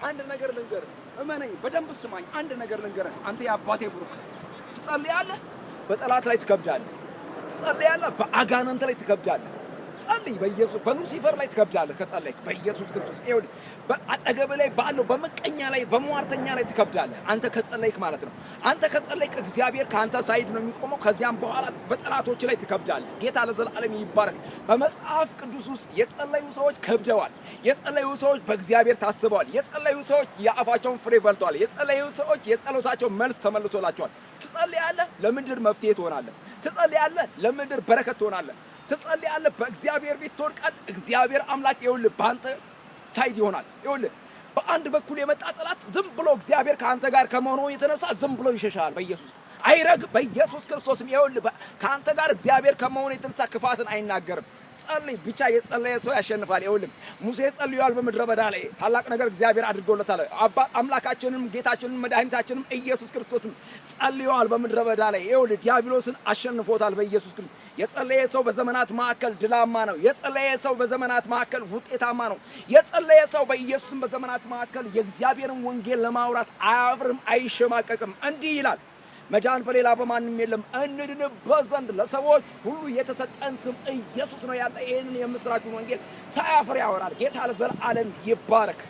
አንድ ነገር ልንገርህ፣ እመነኝ፣ በደንብ ስማኝ። አንድ ነገር ልንገርህ፣ አንተ የአባቴ ብሩክ ትጸልያለህ፣ በጠላት ላይ ትከብዳለህ። ትጸልያለህ፣ በአጋንንት ላይ ትከብዳለህ። ጸልይ፣ በኢየሱስ በሉሲፈር ላይ ትከብዳለህ። ከጸለይክ በኢየሱስ ክርስቶስ ይኸውልህ፣ በአጠገብ ላይ ባለው በመቀኛ ላይ በሟርተኛ ላይ ትከብዳለህ። አንተ ከጸለይክ ማለት ነው። አንተ ከጸለይክ እግዚአብሔር ከአንተ ሳይድ ነው የሚቆመው። ከዚያም በኋላ በጠላቶች ላይ ትከብዳለህ። ጌታ ለዘላለም ይባረክ። በመጽሐፍ ቅዱስ ውስጥ የጸለዩ ሰዎች ከብደዋል። የጸለዩ ሰዎች በእግዚአብሔር ታስበዋል። የጸለዩ ሰዎች የአፋቸውን ፍሬ በልተዋል። የጸለዩ ሰዎች የጸሎታቸው መልስ ተመልሶላቸዋል። ትጸልያለህ፣ ለምድር መፍትሄ ትሆናለህ። ትጸልያለህ፣ ለምድር በረከት ትሆናለህ። ትጸልያለህ፣ በእግዚአብሔር ቤት ትወድቃለህ። እግዚአብሔር አምላክ ይኸውልህ በአንተ ሳይድ ይሆናል። ይኸውልህ በአንድ በኩል የመጣ ጠላት ዝም ብሎ እግዚአብሔር ከአንተ ጋር ከመሆኑ የተነሳ ዝም ብሎ ይሸሻል። በኢየሱስ አይረግ በኢየሱስ ክርስቶስም ይኸውልህ ከአንተ ጋር እግዚአብሔር ከመሆኑ የተነሳ ክፋትን አይናገርም። ጸልይ ብቻ፣ የጸለየ ሰው ያሸንፋል። ይኸውልህ ሙሴ ጸልዮአል በምድረ በዳ ላይ ታላቅ ነገር እግዚአብሔር አድርጎለታል። አምላካችንም ጌታችንም መድኃኒታችንም ኢየሱስ ክርስቶስም ጸልዮአል በምድረ በዳ ላይ። ይኸውልህ ዲያብሎስን አሸንፎታል በኢየሱስ ክርስቶስ። የጸለየ ሰው በዘመናት መካከል ድላማ ነው። የጸለየ ሰው በዘመናት መካከል ውጤታማ ነው። የጸለየ ሰው በኢየሱስም በዘመናት መካከል የእግዚአብሔርን ወንጌል ለማውራት አያፍርም፣ አይሸማቀቅም። እንዲህ ይላል፣ መዳን በሌላ በማንም የለም፣ እንድንበት ዘንድ ለሰዎች ሁሉ የተሰጠን ስም ኢየሱስ ነው ያለ። ይህንን የምስራቹን ወንጌል ሳያፍር ያወራል። ጌታ ለዘላለም ይባረክ።